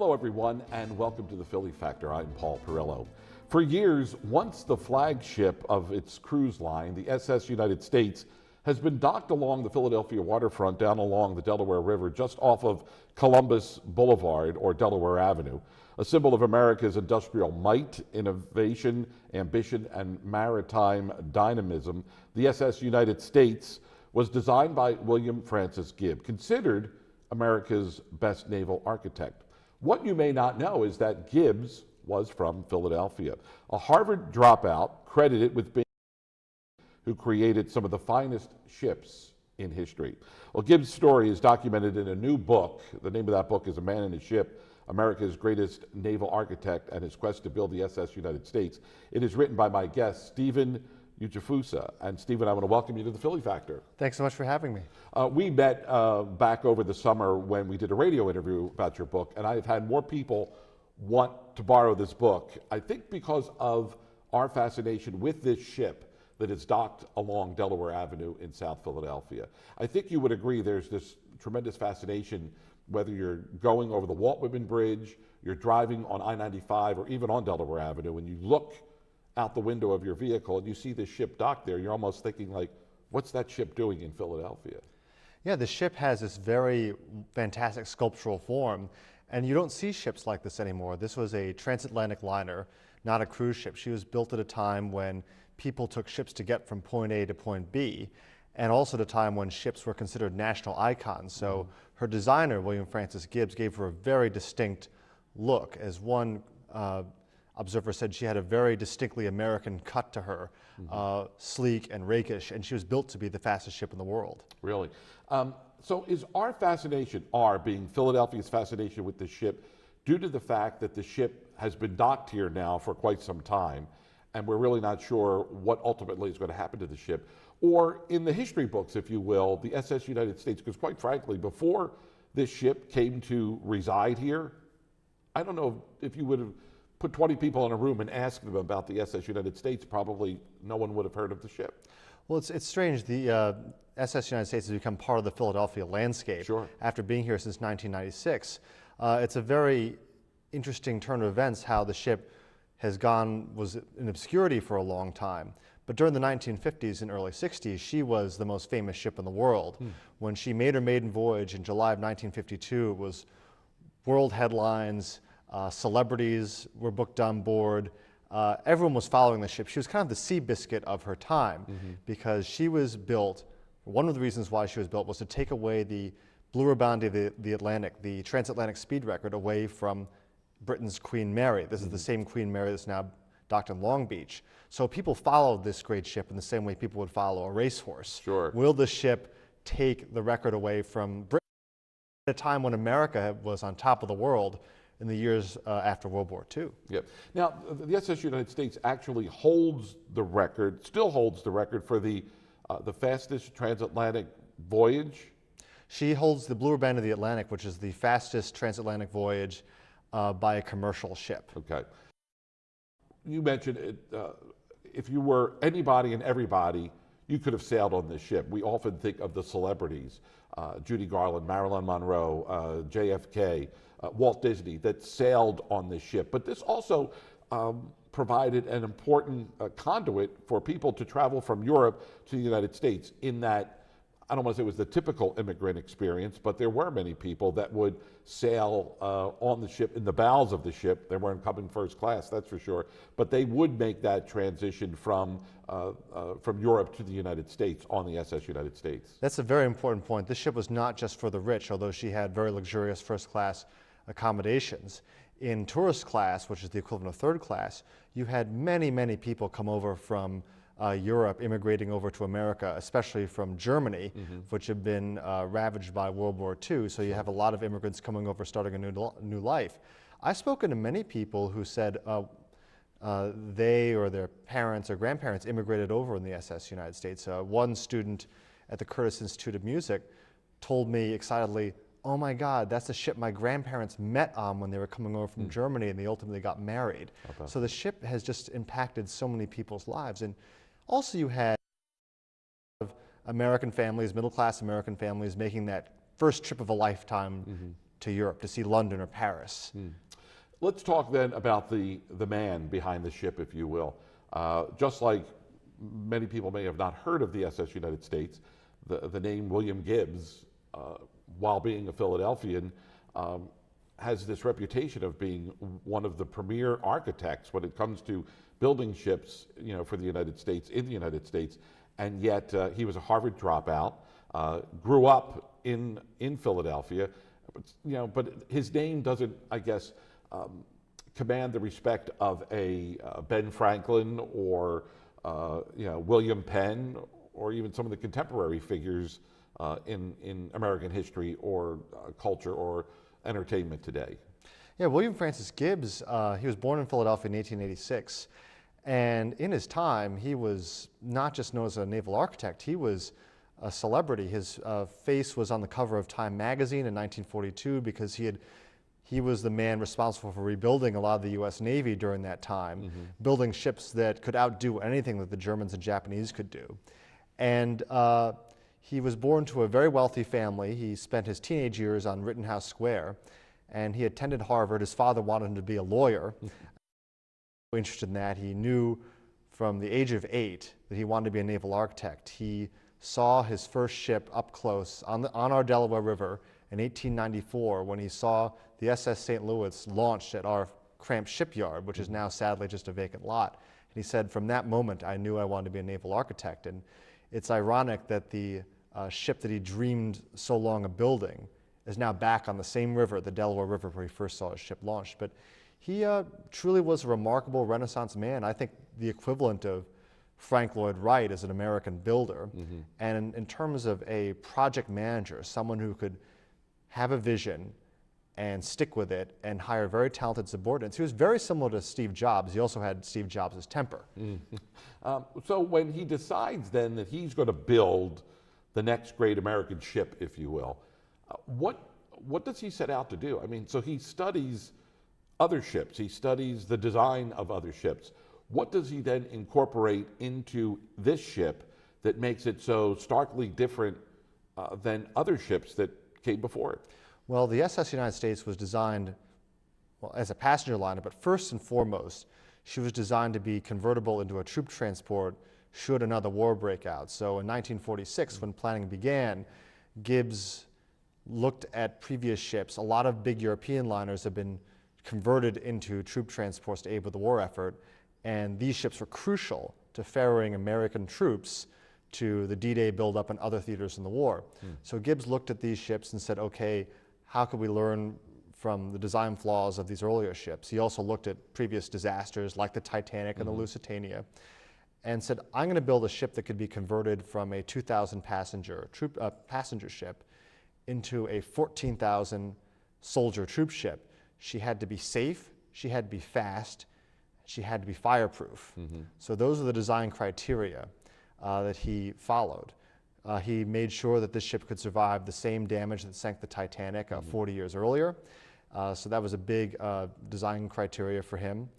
Hello, everyone, and welcome to the Philly Factor. I'm Paul Perrello. For years, once the flagship of its cruise line, the SS United States, has been docked along the Philadelphia waterfront down along the Delaware River just off of Columbus Boulevard or Delaware Avenue, a symbol of America's industrial might, innovation, ambition, and maritime dynamism. The SS United States was designed by William Francis Gibb, considered America's best naval architect. What you may not know is that Gibbs was from Philadelphia, a Harvard dropout credited with being who created some of the finest ships in history. Well, Gibbs' story is documented in a new book. The name of that book is A Man and a Ship, America's Greatest Naval Architect and His Quest to Build the SS United States. It is written by my guest, Steven Ujifusa. And Steven, I want to welcome you to the Philly Factor. Thanks so much for having me. We met back over the summer when we did a radio interview about your book, and I've had more people want to borrow this book, I think because of our fascination with this ship that is docked along Delaware Avenue in South Philadelphia. I think you would agree there's this tremendous fascination whether you're going over the Walt Whitman Bridge, you're driving on I-95, or even on Delaware Avenue, and you look out the window of your vehicle and you see this ship docked there, you're almost thinking like, what's that ship doing in Philadelphia? Yeah, the ship has this very fantastic sculptural form, and you don't see ships like this anymore. This was a transatlantic liner, not a cruise ship. She was built at a time when people took ships to get from point A to point B, and also at a time when ships were considered national icons. So her designer, William Francis Gibbs, gave her a very distinct look. As one observer said, she had a very distinctly American cut to her, sleek and rakish, and she was built to be the fastest ship in the world. Really? So is our fascination, being Philadelphia's fascination with the ship, due to the fact that the ship has been docked here now for quite some time, and we're really not sure what ultimately is going to happen to the ship? Or in the history books, if you will, the SS United States, because quite frankly, before this ship came to reside here, I don't know if you would have put 20 people in a room and asked them about the SS United States, probably no one would have heard of the ship. Well, it's strange. The SS United States has become part of the Philadelphia landscape after being here since 1996. It's a very interesting turn of events how the ship was in obscurity for a long time. But during the 1950s and early 60s, she was the most famous ship in the world. When she made her maiden voyage in July of 1952, it was world headlines, celebrities were booked on board. Everyone was following the ship. She was kind of the Seabiscuit of her time because she was built, one of the reasons why she was built was to take away the blue boundary of the Atlantic, the transatlantic speed record, away from Britain's Queen Mary. This is the same Queen Mary that's now docked in Long Beach. So people followed this great ship in the same way people would follow a racehorse. Will the ship take the record away from Britain at a time when America was on top of the world in the years after World War II? Yep. Now, the SS United States actually holds the record, still holds the record for the fastest transatlantic voyage. She holds the blue ribbon of the Atlantic, which is the fastest transatlantic voyage by a commercial ship. Okay. You mentioned it, if you were anybody and everybody, you could have sailed on this ship. We often think of the celebrities, Judy Garland, Marilyn Monroe, JFK, Walt Disney, that sailed on this ship. But this also provided an important conduit for people to travel from Europe to the United States, in that, I don't want to say it was the typical immigrant experience, but there were many people that would sail on the ship, in the bowels of the ship. They weren't coming first class, that's for sure, but they would make that transition from Europe to the United States on the SS United States. That's a very important point. This ship was not just for the rich, although she had very luxurious first class accommodations. In tourist class, which is the equivalent of third class, you had many, many people come over from Europe, immigrating over to America, especially from Germany, which had been ravaged by World War II. So you have a lot of immigrants coming over, starting a new life. I've spoken to many people who said they or their parents or grandparents immigrated over in the SS United States. One student at the Curtis Institute of Music told me excitedly, "Oh my God, that's the ship my grandparents met on when they were coming over from Germany, and they ultimately got married." So the ship has just impacted so many people's lives. And also you had American families, middle-class American families, making that first trip of a lifetime to Europe, to see London or Paris. Let's talk then about the man behind the ship, if you will. Just like many people may have not heard of the SS United States, the name William Gibbs, while being a Philadelphian, has this reputation of being one of the premier architects when it comes to building ships, for the United States, in the United States. And yet he was a Harvard dropout, grew up in Philadelphia, but his name doesn't, I guess, command the respect of a Ben Franklin or William Penn, or even some of the contemporary figures in American history or culture or entertainment today. Yeah, William Francis Gibbs, he was born in Philadelphia in 1886, and in his time, he was not just known as a naval architect, he was a celebrity. His face was on the cover of Time magazine in 1942 because he was the man responsible for rebuilding a lot of the U.S. Navy during that time, building ships that could outdo anything that the Germans and Japanese could do. And he was born to a very wealthy family. He spent his teenage years on Rittenhouse Square, and he attended Harvard. His father wanted him to be a lawyer. Interested in that. He knew from the age of 8 that he wanted to be a naval architect. He saw his first ship up close on our Delaware River in 1894 when he saw the SS St. Louis launched at our cramped shipyard, which is now sadly just a vacant lot. And he said, from that moment, I knew I wanted to be a naval architect. And it's ironic that the ship that he dreamed so long of building is now back on the same river, the Delaware River, where he first saw his ship launched. But he truly was a remarkable Renaissance man. I think the equivalent of Frank Lloyd Wright as an American builder. And in terms of a project manager, someone who could have a vision and stick with it and hire very talented subordinates. He was very similar to Steve Jobs. He also had Steve Jobs' temper. So when he decides then that he's going to build the next great American ship, if you will, what does he set out to do? I mean, so he studies other ships. He studies the design of other ships. What does he then incorporate into this ship that makes it so starkly different than other ships that came before it? Well, the SS United States was designed as a passenger liner, but first and foremost, she was designed to be convertible into a troop transport should another war break out. So in 1946, when planning began, Gibbs looked at previous ships. A lot of big European liners have been converted into troop transports to aid with the war effort, and these ships were crucial to ferrying American troops to the D-Day buildup and other theaters in the war. So Gibbs looked at these ships and said, okay, how could we learn from the design flaws of these earlier ships? He also looked at previous disasters like the Titanic and the Lusitania and said, I'm going to build a ship that could be converted from a 2,000 passenger ship into a 14,000 soldier troop ship. She had to be safe, she had to be fast, she had to be fireproof. So those are the design criteria that he followed. He made sure that this ship could survive the same damage that sank the Titanic 40 years earlier. So that was a big design criteria for him.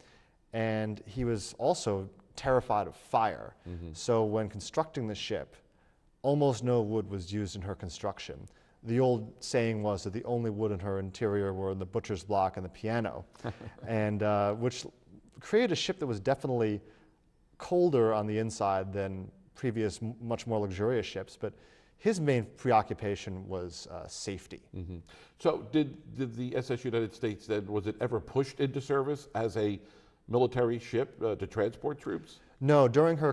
And he was also terrified of fire. So when constructing the ship, almost no wood was used in her construction. The old saying was that the only wood in her interior were the butcher's block and the piano, and which created a ship that was definitely colder on the inside than previous, much more luxurious ships. But his main preoccupation was safety. So did the SS United States then, was it ever pushed into service as a military ship to transport troops? No, during her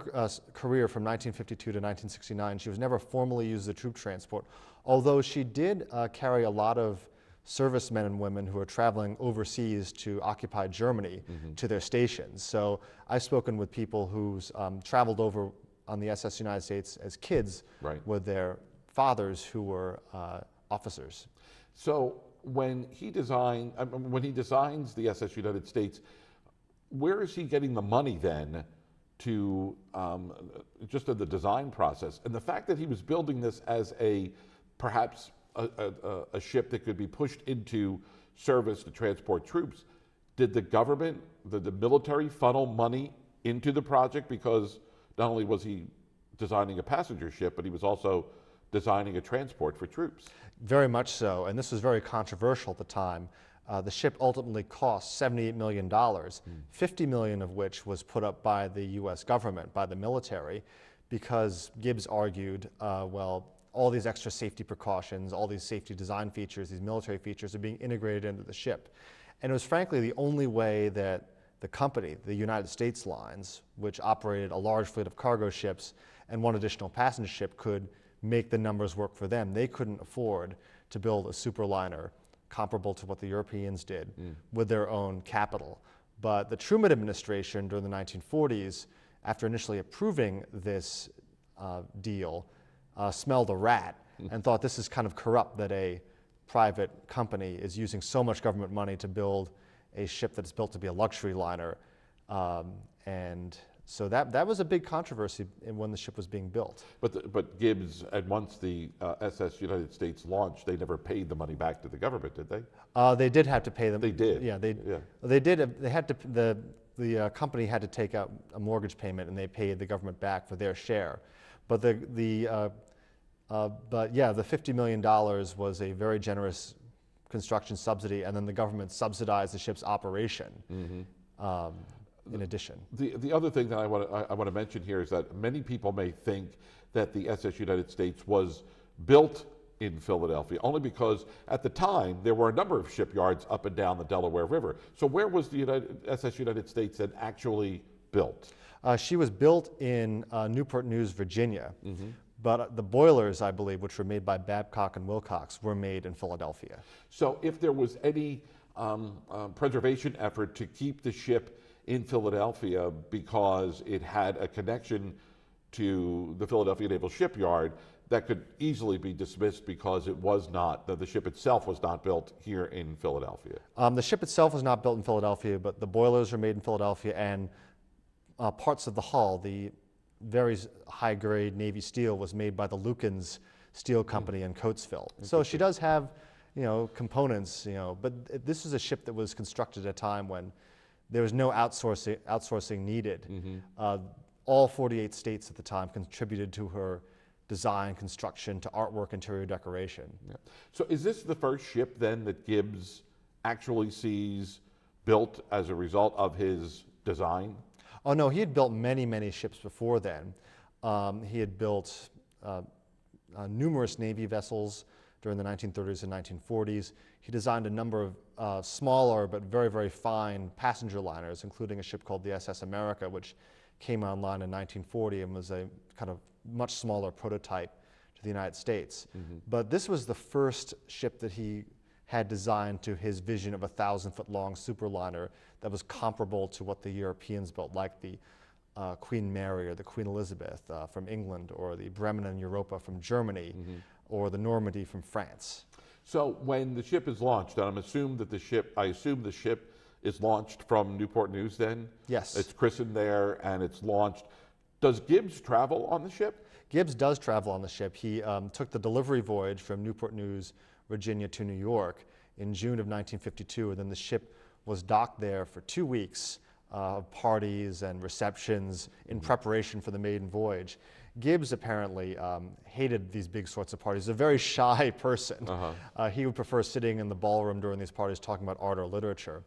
career from 1952 to 1969, she was never formally used as a troop transport, although she did carry a lot of servicemen and women who are traveling overseas to occupy Germany to their stations. So I've spoken with people who's traveled over on the SS United States as kids with their fathers who were officers. So when he designs the SS United States, where is he getting the money then to just in the design process? And the fact that he was building this as perhaps a ship that could be pushed into service to transport troops, did the government, the military funnel money into the project? Because not only was he designing a passenger ship, but he was also designing a transport for troops. Very much so, and this was very controversial at the time. The ship ultimately cost $78 million, $50 million of which was put up by the U.S. government, by the military, because Gibbs argued, well, all these extra safety precautions, all these safety design features, these military features are being integrated into the ship. And it was frankly the only way that the company, the United States Lines, which operated a large fleet of cargo ships and one additional passenger ship, could make the numbers work for them. They couldn't afford to build a superliner comparable to what the Europeans did with their own capital. But the Truman administration during the 1940s, after initially approving this deal, smelled a rat and thought this is kind of corrupt that a private company is using so much government money to build a ship that's built to be a luxury liner. And so that was a big controversy when the ship was being built. But Gibbs, and once the SS United States launched, they never paid the money back to the government, did they? They did have to pay them. They did. Yeah, they did. They had to. The company had to take out a mortgage payment, and they paid the government back for their share. But but yeah, the $50 million was a very generous construction subsidy, and then the government subsidized the ship's operation. In addition, the other thing that I want to mention here is that many people may think that the SS United States was built in Philadelphia only because at the time there were a number of shipyards up and down the Delaware River. So where was the SS United States then actually built? She was built in Newport News, Virginia. But the boilers, I believe, which were made by Babcock and Wilcox, were made in Philadelphia. So if there was any preservation effort to keep the ship in Philadelphia because it had a connection to the Philadelphia Naval Shipyard, that could easily be dismissed because it was not, the ship itself was not built here in Philadelphia. The ship itself was not built in Philadelphia, but the boilers were made in Philadelphia, and parts of the hull, the very high-grade Navy steel, was made by the Lukens Steel Company in Coatesville. So she does have, components, but this is a ship that was constructed at a time when there was no outsourcing needed. All 48 states at the time contributed to her design, construction, to artwork, interior decoration. So is this the first ship then that Gibbs actually sees built as a result of his design? Oh no, he had built many, many ships before then. He had built numerous Navy vessels during the 1930s and 1940s. He designed a number of smaller but very, very fine passenger liners, including a ship called the SS America, which came online in 1940 and was a kind of much smaller prototype to the United States. But this was the first ship that he had designed to his vision of a 1,000-foot-long superliner that was comparable to what the Europeans built, like the Queen Mary or the Queen Elizabeth from England, or the Bremen and Europa from Germany, or the Normandy from France. So when the ship is launched, and I assume the ship is launched from Newport News then? Yes. It's christened there and it's launched. Does Gibbs travel on the ship? Gibbs does travel on the ship. He took the delivery voyage from Newport News, Virginia to New York in June of 1952, and then the ship was docked there for 2 weeks of parties and receptions in preparation for the maiden voyage. Gibbs apparently hated these big sorts of parties. He's a very shy person. He would prefer sitting in the ballroom during these parties talking about art or literature.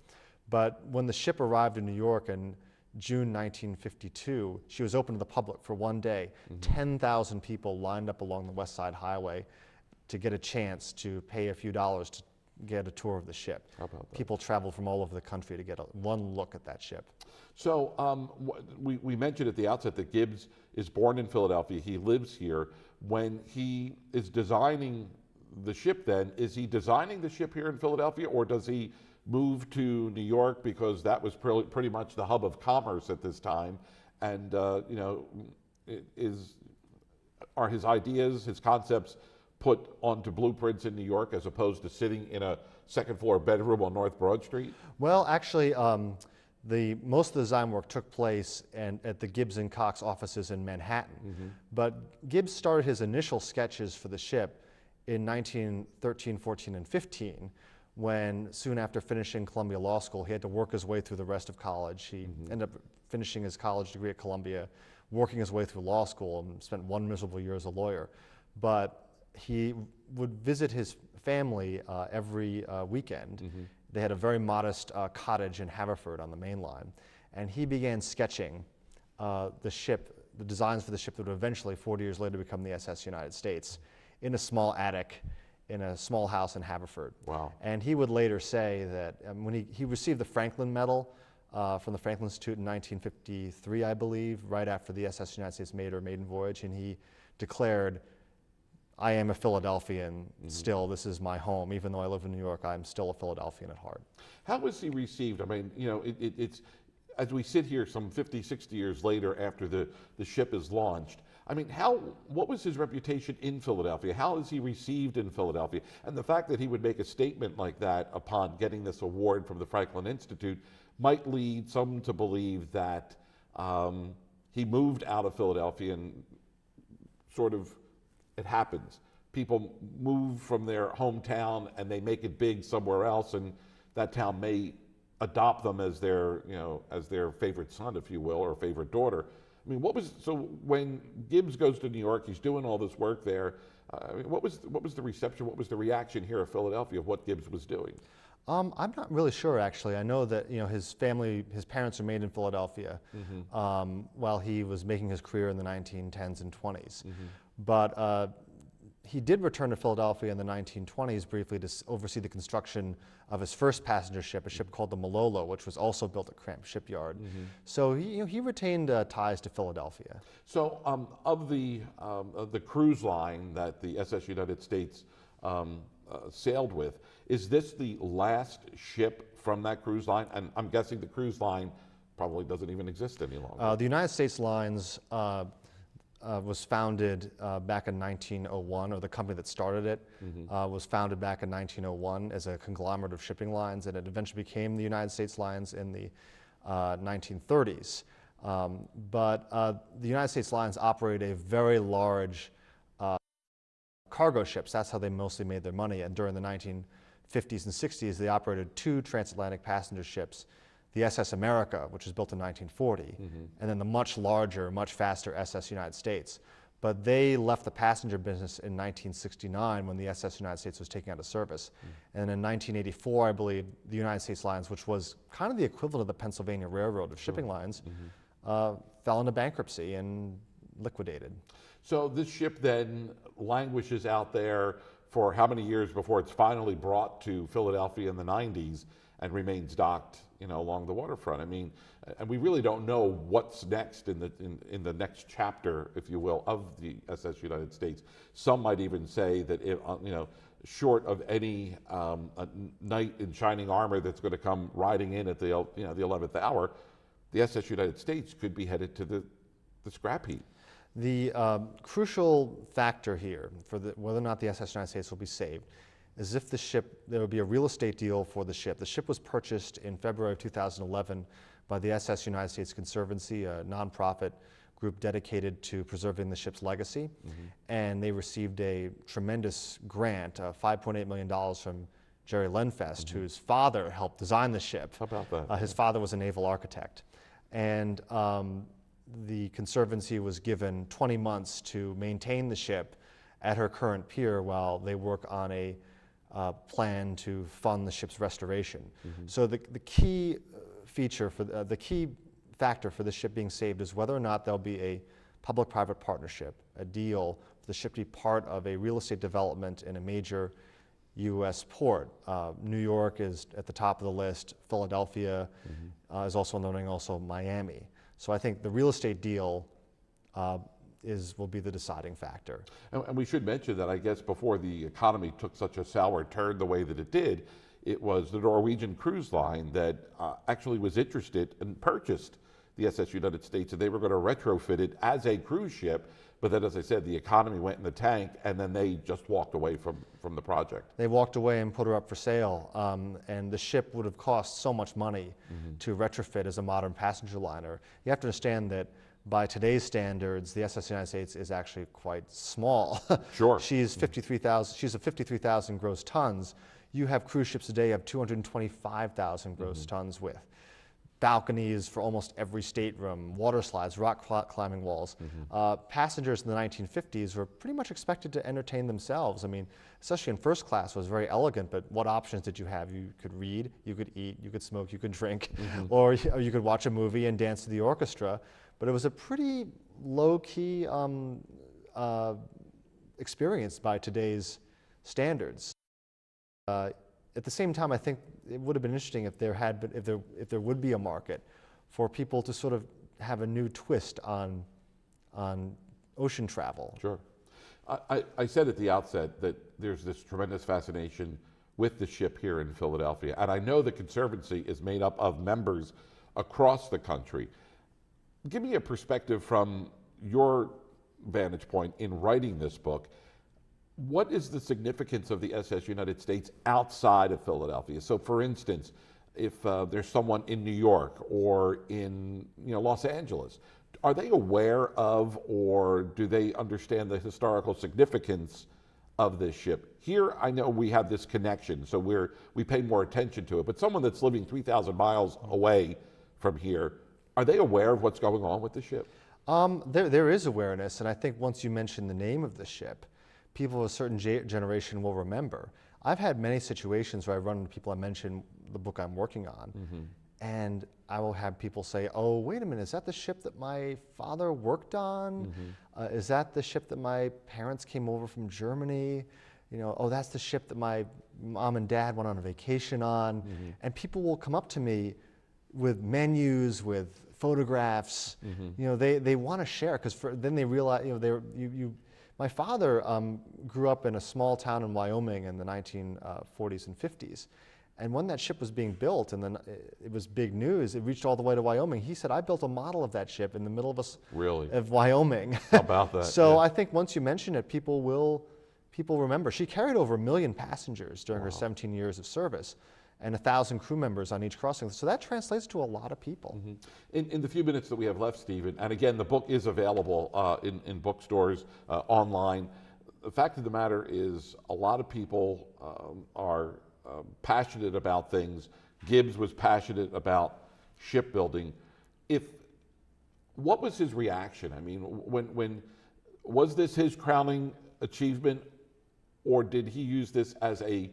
But when the ship arrived in New York in June 1952, she was open to the public for one day. 10,000 people lined up along the West Side Highway to get a chance to pay a few dollars to get a tour of the ship. How about that? People traveled from all over the country to get one look at that ship. So we mentioned at the outset that Gibbs is born in Philadelphia. He lives here. When he is designing the ship then, is he designing the ship here in Philadelphia, or does he move to New York because that was pretty much the hub of commerce at this time? And, are his ideas, his concepts put onto blueprints in New York as opposed to sitting in a second floor bedroom on North Broad Street? Well, actually, most of the design work took place at the Gibbs & Cox offices in Manhattan. But Gibbs started his initial sketches for the ship in 1913, 14, and 15, when soon after finishing Columbia Law School, he had to work his way through the rest of college. He ended up finishing his college degree at Columbia, working his way through law school, and spent one miserable year as a lawyer. But he would visit his family every weekend. Mm-hmm. They had a very modest cottage in Haverford on the main line, and he began sketching the ship, the designs for the ship that would eventually, 40 years later, become the SS United States, in a small attic in a small house in Haverford. Wow. And he would later say that when he received the Franklin Medal from the Franklin Institute in 1953, I believe, right after the SS United States made her maiden voyage, and he declared, I am a Philadelphian still, this is my home. Even though I live in New York, I'm still a Philadelphian at heart. How was he received? I mean, you know, it's, as we sit here some 50, 60 years later after the ship is launched, I mean, what was his reputation in Philadelphia? How is he received in Philadelphia? And the fact that he would make a statement like that upon getting this award from the Franklin Institute might lead some to believe that he moved out of Philadelphia and sort of, it happens. People move from their hometown and they make it big somewhere else, and that town may adopt them as their, you know, as their favorite son, if you will, or favorite daughter. I mean, so when Gibbs goes to New York, he's doing all this work there. I mean, what was the reception? What was the reaction here of Philadelphia of what Gibbs was doing? I'm not really sure, actually. I know that, you know, his parents are made in Philadelphia while he was making his career in the 1910s and 20s. But he did return to Philadelphia in the 1920s briefly to oversee the construction of his first passenger ship, a ship called the Malolo, which was also built at Cramp Shipyard. So he retained ties to Philadelphia. So of the cruise line that the SS United States sailed with, is this the last ship from that cruise line? And I'm guessing the cruise line probably doesn't even exist any longer. The United States Lines was founded back in 1901, or the company that started it was founded back in 1901 as a conglomerate of shipping lines, and it eventually became the United States Lines in the 1930s. But the United States Lines operate a very large cargo ships. That's how they mostly made their money. And during the 1950s and 60s, they operated 2 transatlantic passenger ships, the SS America, which was built in 1940, and then the much larger, much faster SS United States. But they left the passenger business in 1969 when the SS United States was taken out of service. And in 1984, I believe, the United States Lines, which was kind of the equivalent of the Pennsylvania Railroad of shipping lines, fell into bankruptcy and liquidated. So this ship then languishes out there for how many years before it's finally brought to Philadelphia in the 90s and remains docked, you know, along the waterfront? I mean, and we really don't know what's next in the next chapter, if you will, of the SS United States. Some might even say that, if, you know, short of any a knight in shining armor that's going to come riding in at the, you know, the 11th hour, the SS United States could be headed to the scrap heap. The crucial factor here for whether or not the SS United States will be saved is if the ship, there would be a real estate deal for the ship. The ship was purchased in February of 2011 by the SS United States Conservancy, a nonprofit group dedicated to preserving the ship's legacy. And they received a tremendous grant, $5.8 million from Jerry Lenfest, whose father helped design the ship. How about that? His father was a naval architect. And the Conservancy was given 20 months to maintain the ship at her current pier while they work on a plan to fund the ship's restoration. So the key feature for the key factor for the ship being saved is whether or not there'll be a public-private partnership, a deal for the ship to be part of a real estate development in a major U.S. port. New York is at the top of the list. Philadelphia is also noting, also Miami. So I think the real estate deal will be the deciding factor. And we should mention that, I guess, before the economy took such a sour turn the way that it did, it was the Norwegian Cruise Line that actually was interested and purchased the SS United States, and they were going to retrofit it as a cruise ship. But then, as I said, the economy went in the tank, and then they just walked away from the project. They walked away and put her up for sale, and the ship would have cost so much money to retrofit as a modern passenger liner. You have to understand that by today's standards, the SS United States is actually quite small. Sure. She's 53,000. She's 53,000 gross tons. You have cruise ships today of 225,000 gross tons with. balconies for almost every stateroom, water slides, rock climbing walls. Passengers in the 1950s were pretty much expected to entertain themselves. I mean, especially in first class, it was very elegant, but what options did you have? You could read, you could eat, you could smoke, you could drink, or you could watch a movie and dance to the orchestra. But it was a pretty low-key experience by today's standards. At the same time, I think it would have been interesting if there would be a market for people to sort of have a new twist on ocean travel. Sure. I said at the outset that there's this tremendous fascination with the ship here in Philadelphia, and I know the Conservancy is made up of members across the country. Give me a perspective from your vantage point in writing this book. What is the significance of the SS United States outside of Philadelphia? So, for instance, if there's someone in New York or in Los Angeles, are they aware of, or do they understand the historical significance of this ship? Here, I know we have this connection, so we pay more attention to it. But someone that's living 3,000 miles away from here, are they aware of what's going on with the ship? There is awareness, and I think once you mention the name of the ship, people of a certain generation will remember. I've had many situations where I run into people, I mention the book I'm working on, and I will have people say, oh, wait a minute, is that the ship that my father worked on? Is that the ship that my parents came over from Germany? Oh, that's the ship that my mom and dad went on a vacation on. And people will come up to me with menus, with photographs. They want to share, because then they realize, my father grew up in a small town in Wyoming in the 1940s and 50s. And when that ship was being built, and then it was big news, it reached all the way to Wyoming. He said, I built a model of that ship in the middle of Wyoming. How about that? So I think once you mention it, people remember. She carried over 1 million passengers during her 17 years of service, and 1,000 crew members on each crossing. So that translates to a lot of people. In the few minutes that we have left, Steven, and again, the book is available in bookstores, online. The fact of the matter is a lot of people are passionate about things. Gibbs was passionate about shipbuilding. What was his reaction? I mean, when was this his crowning achievement, or did he use this as a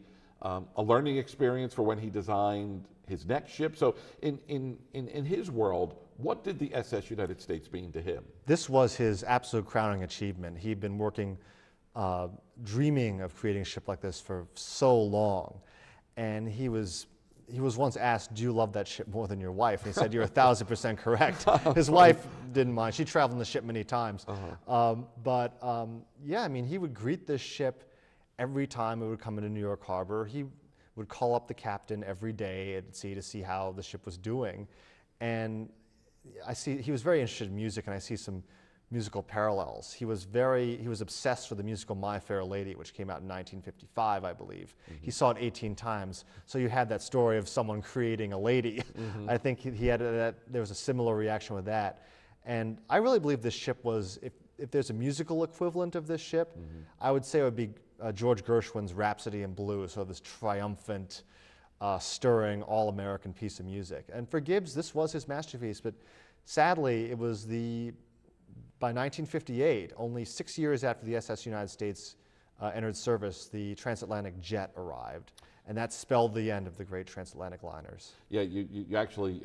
learning experience for when he designed his next ship? So in his world, what did the SS United States mean to him? This was his absolute crowning achievement. He'd been working, dreaming of creating a ship like this for so long. And he was once asked, do you love that ship more than your wife? And he said, you're 1,000% correct. His wife didn't mind. She traveled in the ship many times. Yeah, I mean, he would greet this ship every time it would come into New York Harbor. He would call up the captain every day at sea to see how the ship was doing. And he was very interested in music, and I see some musical parallels. He was obsessed with the musical My Fair Lady, which came out in 1955, I believe. He saw it 18 times. So you had that story of someone creating a lady. I think there was a similar reaction with that. And I really believe this ship was, if there's a musical equivalent of this ship, I would say it would be George Gershwin's Rhapsody in Blue, so this triumphant, stirring, all-American piece of music. And for Gibbs, this was his masterpiece, but sadly, it was by 1958, only 6 years after the SS United States entered service, the transatlantic jet arrived, and that spelled the end of the great transatlantic liners. Yeah, you actually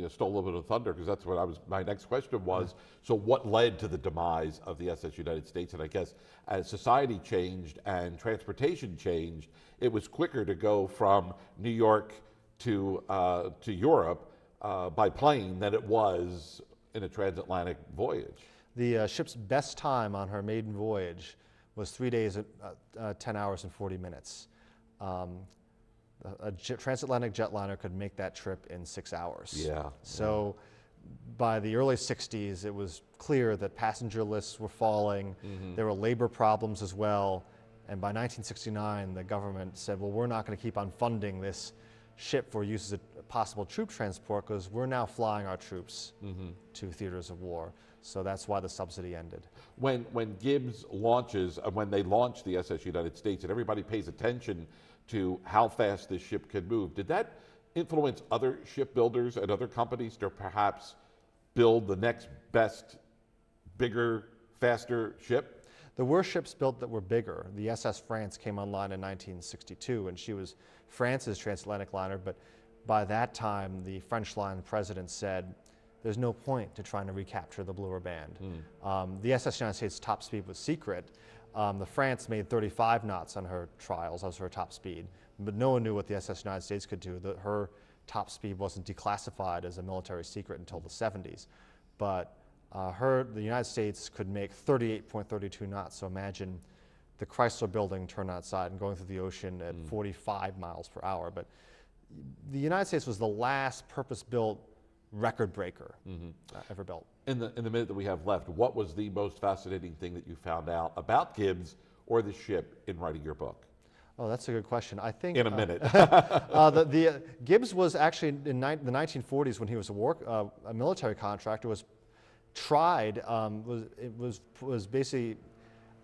stole a little bit of thunder, because that's what my next question was. So what led to the demise of the SS United States? And I guess as society changed and transportation changed, it was quicker to go from New York to Europe by plane than it was in a transatlantic voyage. The ship's best time on her maiden voyage was 3 days, 10 hours and 40 minutes. A transatlantic jetliner could make that trip in 6 hours. Yeah. So by the early 60s, it was clear that passenger lists were falling. There were labor problems as well. And by 1969, the government said, well, we're not going to keep on funding this ship for use as a possible troop transport, because we're now flying our troops to theaters of war. So that's why the subsidy ended. When Gibbs launches, when they launched the SS United States, and everybody pays attention to how fast this ship could move, did that influence other shipbuilders and other companies to perhaps build the next best, bigger, faster ship? There were ships built that were bigger. The SS France came online in 1962, and she was France's transatlantic liner, but by that time, the French line president said, there's no point to trying to recapture the bluer band. The SS United States top speed was secret. The France made 35 knots on her trials. That was her top speed. But no one knew what the SS United States could do. Her top speed wasn't declassified as a military secret until the 70s. But the United States could make 38.32 knots. So imagine the Chrysler building turned outside and going through the ocean at 45 miles per hour. But the United States was the last purpose-built record breaker ever built. In the minute that we have left, what was the most fascinating thing that you found out about Gibbs or the ship in writing your book? Oh, that's a good question. I think in a minute. Gibbs was actually in the 1940s when he was a military contractor. Was tried. Was basically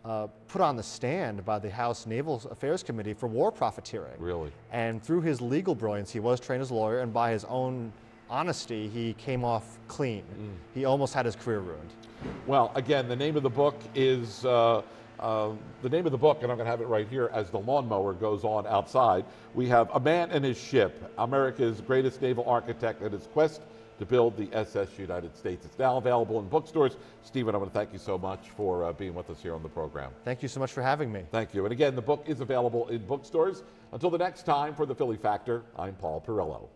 put on the stand by the House Naval Affairs Committee for war profiteering. Really? And through his legal brilliance, he was trained as a lawyer, and by his own honesty, he came off clean. He almost had his career ruined. Well, again, the name of the book is and I'm going to have it right here as the lawnmower goes on outside. We have A Man and His Ship, America's greatest naval architect and his quest to build the SS United States. It's now available in bookstores. Stephen, I want to thank you so much for being with us here on the program. Thank you so much for having me. Thank you. And again, the book is available in bookstores. Until the next time, for the Philly Factor, I'm Paul Perrello.